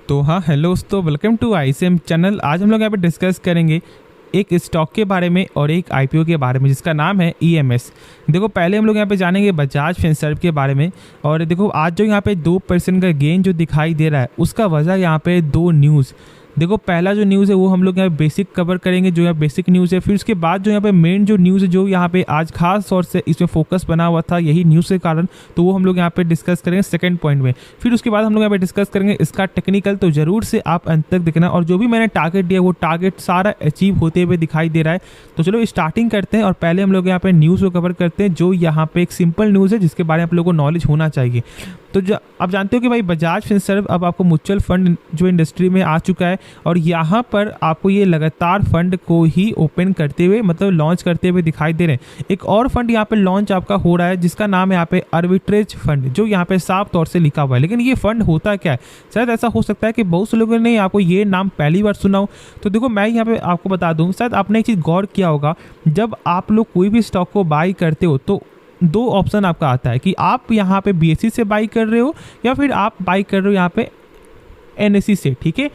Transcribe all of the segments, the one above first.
तो हाँ, हेलो दोस्तों, वेलकम टू आईसीएम चैनल। आज हम लोग यहाँ पे डिस्कस करेंगे एक स्टॉक के बारे में और एक आईपीओ के बारे में जिसका नाम है ईएमएस। देखो, पहले हम लोग यहाँ पे जानेंगे बजाज फिनसर्व के बारे में। और देखो, आज जो यहाँ पे 2% का गेन जो दिखाई दे रहा है उसका वजह यहाँ पे दो न्यूज़। देखो, पहला जो न्यूज़ है वो हम लोग यहाँ बेसिक कवर करेंगे, जो यहाँ बेसिक न्यूज़ है। फिर उसके बाद जो यहाँ पे मेन जो न्यूज़ है, जो यहाँ पे आज खास तौर से इसमें फोकस बना हुआ था यही न्यूज़ के कारण, तो वो हम लोग यहाँ पे डिस्कस करेंगे सेकंड पॉइंट में। फिर उसके बाद हम लोग यहाँ पे डिस्कस करेंगे इसका टेक्निकल। तो जरूर से आप अंत तक देखना, और जो भी मैंने टारगेट दिया वो टारगेट सारा अचीव होते हुए दिखाई दे रहा है। तो चलो स्टार्टिंग करते हैं, और पहले हम लोग यहाँ पे न्यूज़ को कवर करते हैं, जो यहाँ पे एक सिंपल न्यूज़ है जिसके बारे में आप लोगों को नॉलेज होना चाहिए। तो आप जानते हो कि भाई बजाज फिनसर्व अब आपको म्यूचुअल फंड जो इंडस्ट्री में आ चुका है, और यहाँ पर आपको ये लगातार फंड को ही ओपन करते हुए, मतलब लॉन्च करते हुए दिखाई दे रहे हैं। एक और फंड यहाँ पे लॉन्च आपका हो रहा है जिसका नाम है यहाँ पे आर्बिट्रेज फंड, जो यहाँ पे साफ तौर से लिखा हुआ है। लेकिन ये फंड होता क्या है? शायद ऐसा हो सकता है कि बहुत से लोगों ने आपको ये नाम पहली बार सुना हो। तो देखो, मैं यहाँ पे आपको बता दूँ, शायद आपने एक चीज़ गौर किया होगा, जब आप लोग कोई भी स्टॉक को बाई करते हो तो दो ऑप्शन आपका आता है कि आप यहाँ पे बीएससी से बाई कर रहे हो या फिर आप बाई कर रहे हो यहाँ पे एनएससी से। ठीक है,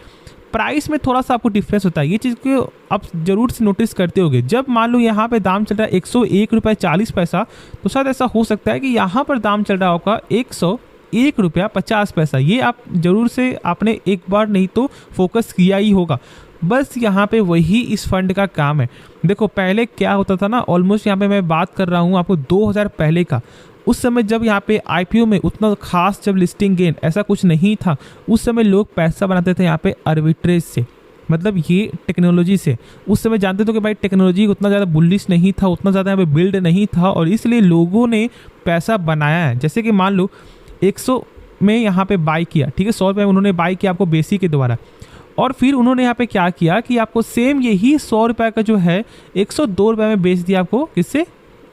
प्राइस में थोड़ा सा आपको डिफरेंस होता है, ये चीज़ को आप जरूर से नोटिस करते होगे। जब मान लो यहाँ पे दाम चल रहा है 101 रुपये 40 पैसा, तो शायद ऐसा हो सकता है कि यहाँ पर दाम चल रहा होगा 101 रुपया 50 पैसा। ये आप जरूर से आपने एक बार नहीं तो फोकस किया ही होगा। बस यहाँ पे वही इस फंड का काम है। देखो, पहले क्या होता था ना, ऑलमोस्ट यहाँ पे मैं बात कर रहा हूँ आपको 2000 पहले का। उस समय जब यहाँ पे आईपीओ में उतना खास जब लिस्टिंग गेन ऐसा कुछ नहीं था, उस समय लोग पैसा बनाते थे यहाँ पे आर्बिट्रेज से, मतलब ये टेक्नोलॉजी से। उस समय जानते थे कि भाई टेक्नोलॉजी उतना ज़्यादा बुलिश नहीं था, उतना ज़्यादा यहाँ पे बिल्ड नहीं था, और इसलिए लोगों ने पैसा बनाया है। जैसे कि मान लो 100 में यहाँ पे बाई किया, ठीक है, 100 रुपये में उन्होंने बाई किया आपको बेसी के द्वारा, और फिर उन्होंने यहाँ पे क्या किया कि आपको सेम यही 100 रुपये का जो है 102 रुपये में बेच दिया आपको, किससे?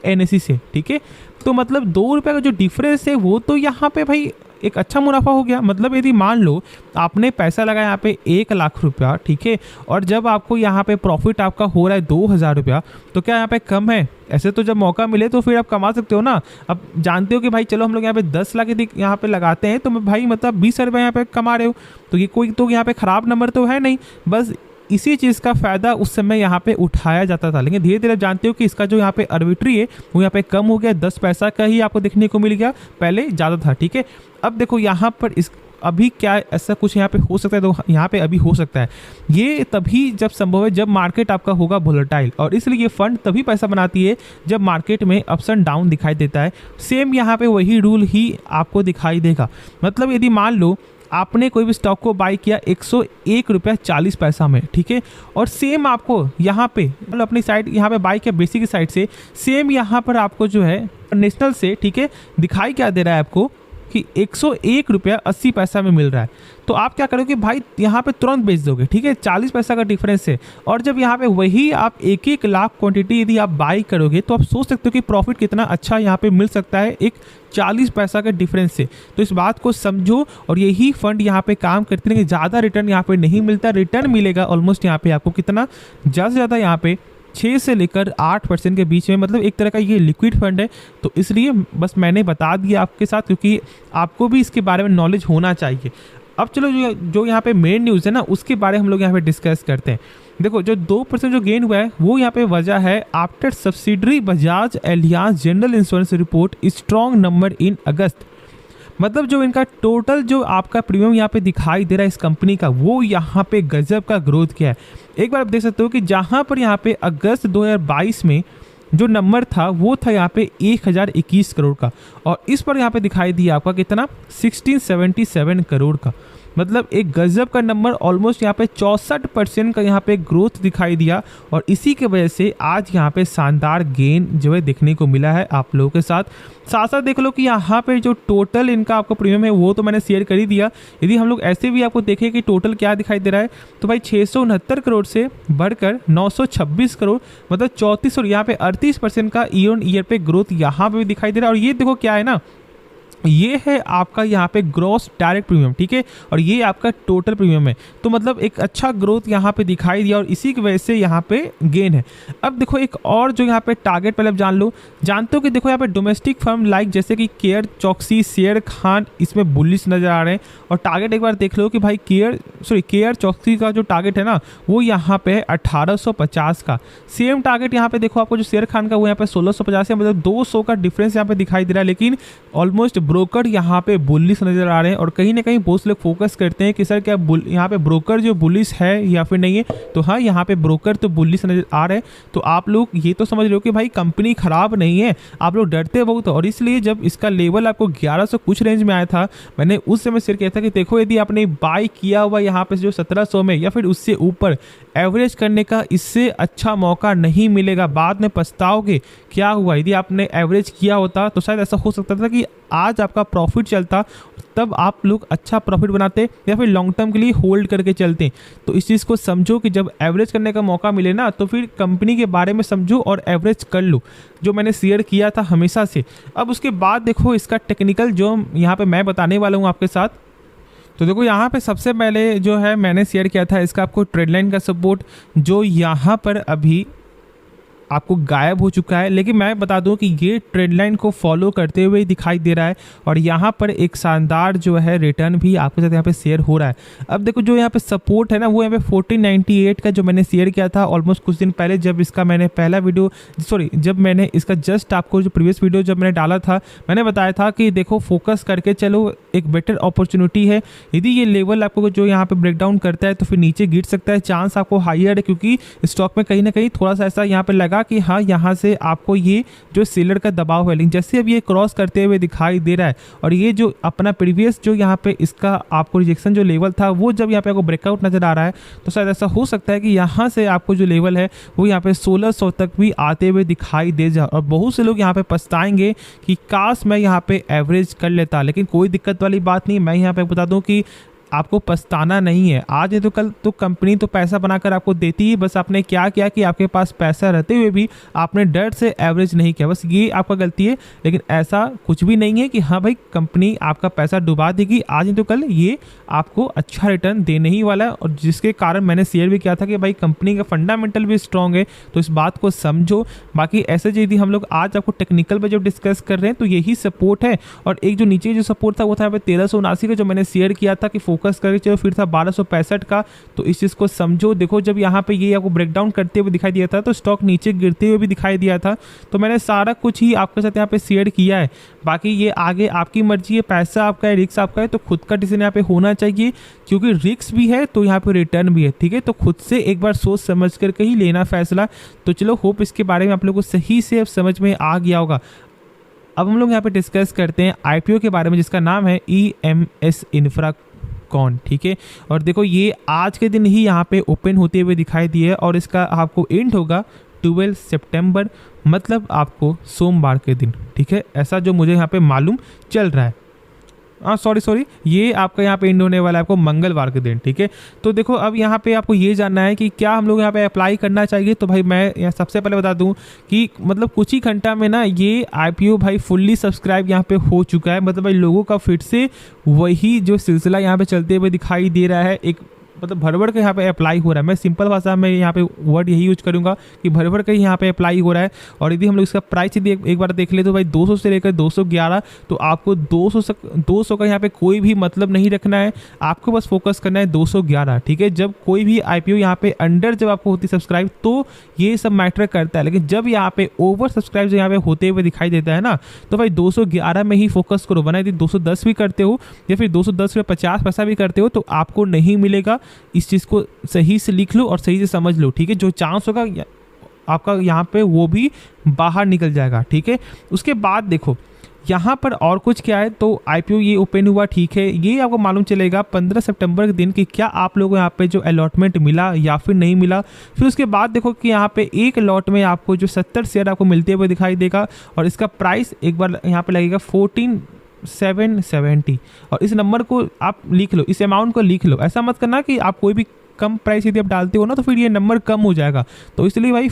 एनएससी से। ठीक है, तो मतलब 2 रुपये का जो डिफरेंस है वो तो यहाँ पे भाई एक अच्छा मुनाफा हो गया। मतलब यदि मान लो आपने पैसा लगाया यहाँ पे 1 लाख रुपया, ठीक है, और जब आपको यहाँ पे प्रॉफिट आपका हो रहा है 2000 रुपया, तो क्या यहाँ पे कम है? ऐसे तो जब मौका मिले तो फिर आप कमा सकते हो ना। अब जानते हो कि भाई चलो हम लोग यहाँ पे 10 लाख यदि यहाँ पे लगाते हैं, तो भाई मतलब 20 रुपये यहाँ पे कमा रहे हो, तो ये कोई तो यहाँ पे ख़राब नंबर तो है नहीं। बस इसी चीज़ का फ़ायदा उस समय यहाँ पे उठाया जाता था। लेकिन धीरे धीरे जानते हो कि इसका जो यहाँ पे आर्बिट्री है वो यहाँ पे कम हो गया, 10 पैसा का ही आपको देखने को मिल गया, पहले ज़्यादा था। ठीक है, अब देखो यहाँ पर इस अभी क्या ऐसा कुछ यहाँ पे हो सकता है, तो यहाँ पे अभी हो सकता है ये तभी जब संभव है जब मार्केट आपका होगा वोलेटाइल, और इसलिए ये फंड तभी पैसा बनाती है जब मार्केट में अप्स एंड डाउन दिखाई देता है। सेम यहाँ पे वही रूल ही आपको दिखाई देगा। मतलब यदि मान लो आपने कोई भी स्टॉक को बाई किया 101 रुपया 40 पैसा में, ठीक है, और सेम आपको यहाँ पे मतलब अपनी साइड यहाँ पे बाई किया बेसिक की साइड से, सेम यहाँ पर आपको जो है नेशनल से, ठीक है, दिखाई क्या दे रहा है आपको कि 101 रुपया 80 पैसा में मिल रहा है। तो आप क्या करोगे भाई, यहाँ पे तुरंत बेच दोगे, ठीक है, 40 पैसा का डिफरेंस है। और जब यहाँ पे वही आप 1 लाख क्वांटिटी यदि आप बाई करोगे, तो आप सोच सकते हो कि प्रॉफिट कितना अच्छा यहाँ पे मिल सकता है एक 40 पैसा के डिफरेंस से। तो इस बात को समझो, और यही फंड यहाँ पे काम करते हैं कि ज़्यादा रिटर्न यहाँ पे नहीं मिलता। रिटर्न मिलेगा ऑलमोस्ट यहाँ पे आपको कितना, ज़्यादा से ज़्यादा यहाँ पे 6 से लेकर 8% के बीच में। मतलब एक तरह का ये लिक्विड फंड है, तो इसलिए बस मैंने बता दिया आपके साथ, क्योंकि आपको भी इसके बारे में नॉलेज होना चाहिए। अब चलो जो यहाँ पे मेन न्यूज़ है ना, उसके बारे में हम लोग यहाँ पे डिस्कस करते हैं। देखो, जो 2% जो गेन हुआ है वो यहाँ पे वजह है after subsidiary Bajaj Allianz general insurance report strong number in August. मतलब जो इनका टोटल जो आपका प्रीमियम यहाँ पे दिखाई दे रहा है इस कंपनी का, वो यहाँ पे गजब का ग्रोथ किया है। एक बार आप देख सकते हो कि जहाँ पर यहाँ पे अगस्त 2022 में जो नंबर था वो था यहाँ पे 1021 करोड़ का, और इस पर यहाँ पे दिखाई दिया आपका कितना, 1677 करोड़ का। मतलब एक गजब का नंबर, ऑलमोस्ट यहाँ पे 64% का यहाँ पे ग्रोथ दिखाई दिया, और इसी के वजह से आज यहाँ पे शानदार गेन जो है देखने को मिला है आप लोगों के साथ। साथ साथ देख लो कि यहाँ पे जो टोटल इनका आपका प्रीमियम है वो तो मैंने शेयर कर ही दिया। यदि हम लोग ऐसे भी आपको देखें कि टोटल क्या दिखाई दे रहा है, तो भाई 669 करोड़ से बढ़कर 926 करोड़, मतलब 34 और यहाँ पे 38% का ईयर ऑन ईयर पे ग्रोथ यहाँ पे भी दिखाई दे रहा है। और ये देखो क्या है ना, ये है आपका यहाँ पे ग्रॉस डायरेक्ट प्रीमियम, ठीक है, और ये आपका टोटल प्रीमियम है। तो मतलब एक अच्छा ग्रोथ यहाँ पे दिखाई दिया और इसी की वजह से यहाँ पे गेन है। अब देखो एक और जो यहाँ पे टारगेट पहले आप जान लो, जानते हो कि देखो यहाँ पे डोमेस्टिक फर्म लाइक जैसे कि केयर चौकसी, शेर खान इसमें बुलिश नजर आ रहे हैं। और टारगेट एक बार देख लो कि भाई केयर चौकसी का जो टारगेट है ना वो यहाँ पे है 1850 का। सेम टारगेट यहाँ पे देखो आपको जो शेर खान का वो यहाँ पे 1650 है, मतलब 200 का डिफरेंस यहाँ पे दिखाई दे रहा है। लेकिन ऑलमोस्ट ब्रोकर यहाँ पे बुलिश नजर आ रहे हैं और कहीं ना कहीं बहुत लोग फोकस करते हैं कि सर क्या यहाँ पे ब्रोकर जो बुलिश है या फिर नहीं है। तो हाँ, यहाँ पे ब्रोकर तो बुलिश नजर आ रहे हैं। तो आप लोग ये तो समझ लो कि भाई कंपनी खराब नहीं है, आप लोग डरते बहुत। और इसलिए जब इसका लेवल आपको 1100 कुछ रेंज में आया था, मैंने उस समय शेयर किया था कि देखो यदि आपने बाय किया हुआ यहाँ पे जो 1700 में या फिर उससे ऊपर एवरेज करने का इससे अच्छा मौका नहीं मिलेगा, बाद में पछताओगे। क्या हुआ, यदि आपने एवरेज किया होता तो शायद ऐसा हो सकता था कि आज आपका प्रॉफिट चलता, तब आप लोग अच्छा प्रॉफिट बनाते या फिर लॉन्ग टर्म के लिए होल्ड करके चलते। तो इस चीज़ को समझो कि जब एवरेज करने का मौका मिले ना तो फिर कंपनी के बारे में समझो और एवरेज कर लो, जो मैंने शेयर किया था हमेशा से। अब उसके बाद देखो इसका टेक्निकल जो यहाँ पे मैं बताने वाला हूँ आपके साथ। तो देखो यहाँ पे सबसे पहले जो है मैंने शेयर किया था इसका आपको ट्रेड लाइन का सपोर्ट, जो यहाँ पर अभी आपको गायब हो चुका है। लेकिन मैं बता दूं कि ये ट्रेंड लाइन को फॉलो करते हुए दिखाई दे रहा है और यहाँ पर एक शानदार जो है रिटर्न भी आपके साथ यहाँ पे शेयर हो रहा है। अब देखो जो यहाँ पे सपोर्ट है ना वो यहाँ पे 1498 का जो मैंने शेयर किया था ऑलमोस्ट कुछ दिन पहले, जब इसका मैंने पहला वीडियो जब मैंने इसका जस्ट आपको जो प्रीवियस वीडियो जब मैंने डाला था, मैंने बताया था कि देखो फोकस करके चलो, एक बेटर अपॉर्चुनिटी है। यदि ये लेवल आपको जो यहाँ पे ब्रेकडाउन करता है तो फिर नीचे गिर सकता है, चांस आपको हाईयर है, क्योंकि स्टॉक में कहीं ना कहीं थोड़ा सा ऐसा यहाँ पे लगा कि हाँ यहाँ से आपको ये जो सेलर का दबाव है। लेकिन जैसे अब ये क्रॉस करते हुए दिखाई दे रहा है और ये जो अपना प्रीवियस जो यहाँ पे इसका आपको रिजेक्शन जो लेवल था वो जब यहाँ पे आपको ब्रेकआउट नजर आ रहा है, तो शायद ऐसा हो सकता है कि यहाँ से आपको जो लेवल है वो यहाँ पे 1600 तक भी आते हुए दिखाई दे जाए। और बहुत से लोग यहाँ पे पछताएंगे कि काश मैं यहाँ पे एवरेज कर लेता। लेकिन कोई दिक्कत वाली बात नहीं, मैं यहाँ पे बता दूं कि आपको पछताना नहीं है। आज नहीं तो कल तो कंपनी तो पैसा बनाकर आपको देती है, बस आपने क्या किया कि आपके पास पैसा रहते हुए भी आपने डर से एवरेज नहीं किया, बस ये आपका गलती है। लेकिन ऐसा कुछ भी नहीं है कि हाँ भाई कंपनी आपका पैसा डुबा देगी, आज नहीं तो कल ये आपको अच्छा रिटर्न देने ही वाला है। और जिसके कारण मैंने शेयर भी किया था कि भाई कंपनी का फंडामेंटल भी स्ट्रॉन्ग है, तो इस बात को समझो। बाकी ऐसे यदि हम लोग आज आपको टेक्निकल पे जब डिस्कस कर रहे हैं तो यही सपोर्ट है। और एक जो नीचे जो सपोर्ट था वो था यहाँ पे 1379 का, जो मैंने शेयर किया था कि फोकस करके चलो, फिर था 1265 का। तो इस चीज़ को समझो। देखो जब यहाँ पे ये आपको ब्रेकडाउन करते हुए दिखाई दिया था तो स्टॉक नीचे गिरते हुए भी दिखाई दिया था। तो मैंने सारा कुछ ही आपके साथ यहाँ पे शेयर किया है। बाकी ये आगे आपकी मर्जी है, पैसा आपका है, रिस्क आपका है, तो खुद का डिसीजन यहाँ पे होना चाहिए, क्योंकि रिस्क भी है तो यहाँ पे रिटर्न भी है। ठीक है, तो खुद से एक बार सोच समझ करके ही लेना फैसला। तो चलो, होप इसके बारे में आप लोगों को सही से अब समझ में आ गया होगा। अब हम लोग यहाँ पे डिस्कस करते हैं आईपीओ के बारे में, जिसका नाम है EMS इंफ्राकॉन। ठीक है, और देखो ये आज के दिन ही यहाँ पे ओपन होते हुए दिखाई दिए और इसका आपको एंड होगा 12 सितंबर, मतलब आपको सोमवार के दिन। ठीक है, ऐसा जो मुझे यहाँ पे मालूम चल रहा है। सॉरी, ये आपका यहाँ पे एंड होने वाला है आपको मंगलवार के दिन। ठीक है, तो देखो अब यहाँ पे आपको ये जानना है कि क्या हम लोग यहाँ पे अप्लाई करना चाहिए। तो भाई मैं यहाँ सबसे पहले बता दूं कि मतलब कुछ ही घंटा में ना ये आईपीओ भाई फुल्ली सब्सक्राइब यहाँ पे हो चुका है। मतलब भाई लोगों का फिर से वही जो सिलसिला यहाँ पे चलते हुए दिखाई दे रहा है, एक मतलब भर के यहाँ पे अप्लाई हो रहा है। मैं सिंपल भाषा में यहाँ पे वर्ड यही यूज करूँगा कि भर के यहाँ पे अप्लाई हो रहा है। और यदि हम लोग इसका प्राइस यदि एक बार देख ले तो भाई 200 से लेकर 211, तो आपको 200 का यहाँ पे कोई भी मतलब नहीं रखना है, आपको बस फोकस करना है 211। ठीक है, जब कोई भी आईपीओ यहाँ पे अंडर जब आपको होती सब्सक्राइब तो ये सब मैटर करता है, लेकिन जब यहाँ पे ओवर सब्सक्राइब जो यहाँ पे होते हुए दिखाई देता है ना, तो भाई 211 में ही फोकस करो। वरना यदि 210 भी करते हो या फिर 210 में 50 पैसा भी करते हो तो आपको नहीं मिलेगा। इस चीज़ को सही से लिख लो और सही से समझ लो। ठीक है, जो चांस होगा आपका यहाँ पे वो भी बाहर निकल जाएगा। ठीक है, उसके बाद देखो यहाँ पर और कुछ क्या है। तो आईपीओ ये ओपन हुआ, ठीक है, ये आपको मालूम चलेगा 15 सितंबर के दिन कि क्या आप लोगों को यहाँ पे जो अलॉटमेंट मिला या फिर नहीं मिला। फिर उसके बाद देखो कि यहाँ पे एक लॉट में आपको जो 70 शेयर आपको मिलते हुए दिखाई देगा और इसका प्राइस एक बार यहाँ पे लगेगा 14,770। और इस नंबर को आप लिख लो, इस अमाउंट को लिख लो। ऐसा मत करना कि आप कोई भी कम प्राइस यदि आप डालते हो ना तो फिर ये नंबर कम हो जाएगा। तो इसलिए भाई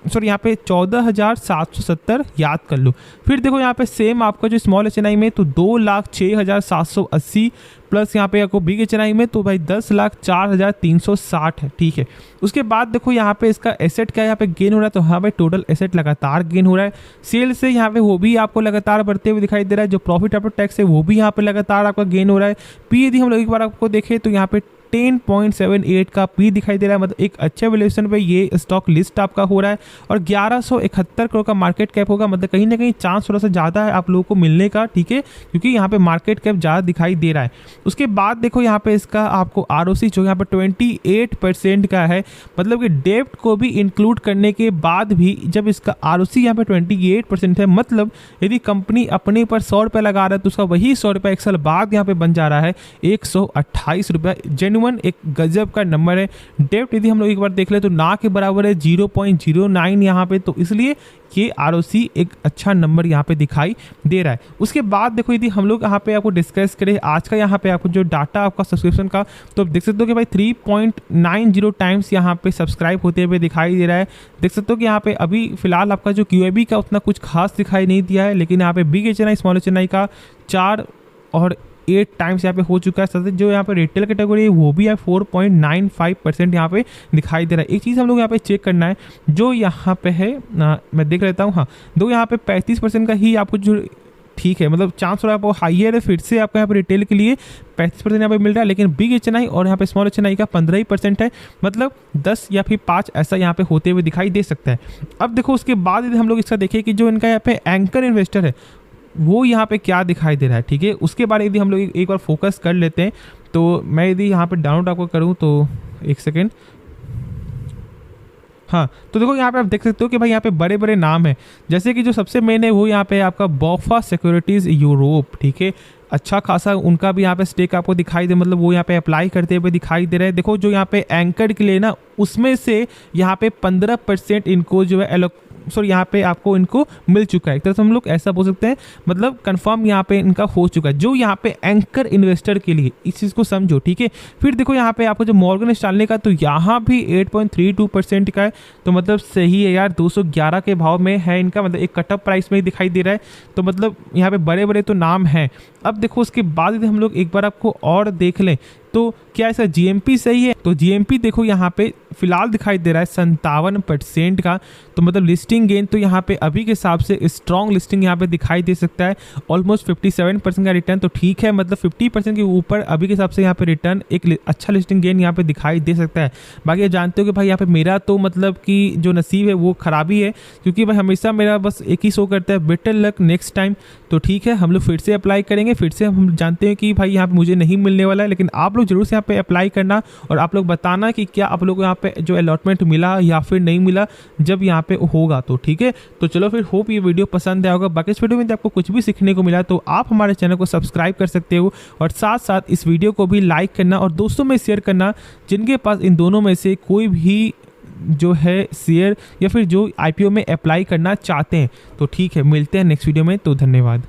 सॉरी यहाँ पे 14,770 याद कर लो। फिर देखो यहाँ पे सेम आपका जो स्मॉल HNI में तो 2,06,780 प्लस यहाँ पे आपको बिग HNI में तो भाई 10,04,360 है, ठीक है। उसके बाद देखो यहाँ पे इसका एसेट क्या है, यहाँ पे गेन हो रहा है, तो हाँ भाई टोटल एसेट लगातार गेन हो रहा है। सेल से यहाँ पे वो भी आपको लगातार बढ़ते हुए दिखाई दे रहा है। जो प्रॉफिट आफ्टर टैक्स है वो भी यहाँ पे लगातार आपका गेन हो रहा है। पी यदि हम लोग एक बार आपको देखें तो यहाँ पे 10.78 का पी दिखाई दे रहा है, मतलब एक अच्छे वैल्यूएशन पे ये स्टॉक लिस्ट आपका हो रहा है। और 1171 करोड़ का मार्केट कैप होगा, मतलब कहीं ना कहीं चांस थोड़ा सा ज़्यादा है आप लोगों को मिलने का, ठीक है, क्योंकि यहाँ पे मार्केट कैप ज़्यादा दिखाई दे रहा है। उसके बाद देखो यहाँ पे इसका आपको ROC जो यहाँ पे 28% का है, मतलब कि डेब्ट को भी इंक्लूड करने के बाद भी जब इसका ROC यहाँ पे 28% है, मतलब यदि कंपनी अपने पर 100 रुपये लगा रहा है तो उसका वही 100 रुपये 1 साल बाद यहाँ पे बन जा रहा है 128 रुपये। एक गजब का नंबर है। डेब्ट यदि हम लोग एक बार देख ले तो ना के बराबर है 0.09 यहाँ पे, तो इसलिए ये ROC एक अच्छा नंबर यहाँ पे दिखाई दे रहा है। उसके बाद देखो यदि हम लोग यहाँ पे आपको डिस्कस करें आज का यहाँ पे आपको जो डाटा आपका सब्सक्रिप्शन का, तो देख सकते हो कि भाई 3.90 टाइम्स यहाँ पे सब्सक्राइब होते हुए दिखाई दे रहा है। देख सकते हो कि यहाँ पे अभी फिलहाल आपका जो QAB का उतना कुछ खास दिखाई नहीं दिया है, लेकिन यहाँ पे बिग HNI स्मॉल HNI का 4 और 8 टाइम्स यहाँ पे हो चुका है। साथ जो यहाँ पे रिटेल कैटेगरी है वो भी है 4.95% यहाँ पे दिखाई दे रहा है। एक चीज़ हम लोग यहाँ पे चेक करना है, जो यहाँ पे है मैं देख लेता हूँ, हाँ दो यहाँ पे 35% का ही आपको जो ठीक है, मतलब चांस थोड़ा आपको हाइयर है, फिर से आपको यहाँ पे रिटेल के लिए 35% यहाँ पे मिल रहा है, लेकिन बिग HNI और यहाँ पे स्मॉल HNI का 15% है, मतलब 10 या फिर 5 ऐसा यहाँ पे होते हुए दिखाई दे सकता है। अब देखो उसके बाद यदि हम लोग इसका देखें कि जो इनका यहाँ पे एंकर इन्वेस्टर है वो यहाँ पे क्या दिखाई दे रहा है, ठीक है, उसके बारे में यदि हम लोग एक बार फोकस कर लेते हैं। तो मैं यदि यहाँ पे डाउनलोड आपको करूँ तो एक सेकेंड, हाँ तो देखो यहाँ पे आप देख सकते हो कि भाई यहाँ पे बड़े बड़े नाम हैं, जैसे कि जो सबसे मेन है वो यहाँ पे आपका BofA सिक्योरिटीज़ यूरोप, ठीक है, अच्छा खासा उनका भी यहाँ पे स्टेक आपको दिखाई दे, मतलब वो यहाँ पे अप्लाई करते हुए दिखाई दे रहे हैं। देखो जो यहाँ पे एंकर के लिए ना, उसमें से यहाँ पे 15% इनको जो है यहाँ पे आपको इनको मिल चुका है। एक तरह से हम लोग ऐसा बोल सकते हैं, मतलब कंफर्म यहाँ पे इनका हो चुका है, जो यहाँ पे एंकर इन्वेस्टर के लिए, इस चीज़ को समझो, ठीक है। फिर देखो यहाँ पे आपको जो मॉर्गन स्टैनली का, तो यहाँ भी 8.32% का है, तो मतलब सही है यार, 211 के भाव में है इनका, मतलब एक कटअप प्राइस में ही दिखाई दे रहा है, तो मतलब यहाँ पे बड़े बड़े तो नाम हैं। अब देखो उसके बाद यदि हम लोग एक बार आपको और देख लें तो क्या ऐसा GMP सही है, तो GMP देखो यहाँ पे फिलहाल दिखाई दे रहा है 57% का, तो मतलब लिस्टिंग गेन तो यहाँ पे अभी के हिसाब से स्ट्रॉन्ग लिस्टिंग यहाँ पे दिखाई दे सकता है। ऑलमोस्ट 57% का रिटर्न, तो ठीक है, मतलब 50% के ऊपर अभी के हिसाब से यहाँ पे रिटर्न एक अच्छा लिस्टिंग गेन यहाँ पे दिखाई दे सकता है। बाकी जानते हो कि भाई यहाँ पे मेरा तो मतलब कि जो नसीब है वो खराबी है, क्योंकि भाई हमेशा मेरा बस एक ही शो करता है, बेटर लक नेक्स्ट टाइम। तो ठीक है, हम लोग फिर से अप्लाई करेंगे, फिर से हम जानते हैं कि भाई यहाँ पे मुझे नहीं मिलने वाला है, लेकिन आप लोग जरूर से यहाँ पे अप्लाई करना और आप लोग बताना कि क्या आप लोग यहाँ पे जो अलॉटमेंट मिला या फिर नहीं मिला जब यहाँ पे होगा, तो ठीक है। तो चलो फिर होप ये वीडियो पसंद आया होगा। बाकी इस वीडियो में आपको कुछ भी सीखने को मिला तो आप हमारे चैनल को सब्सक्राइब कर सकते हो, और साथ साथ इस वीडियो को भी लाइक करना और दोस्तों में शेयर करना जिनके पास इन दोनों में से कोई भी जो है शेयर या फिर जो IPO में अप्लाई करना चाहते हैं। तो ठीक है, मिलते हैं नेक्स्ट वीडियो में, तो धन्यवाद।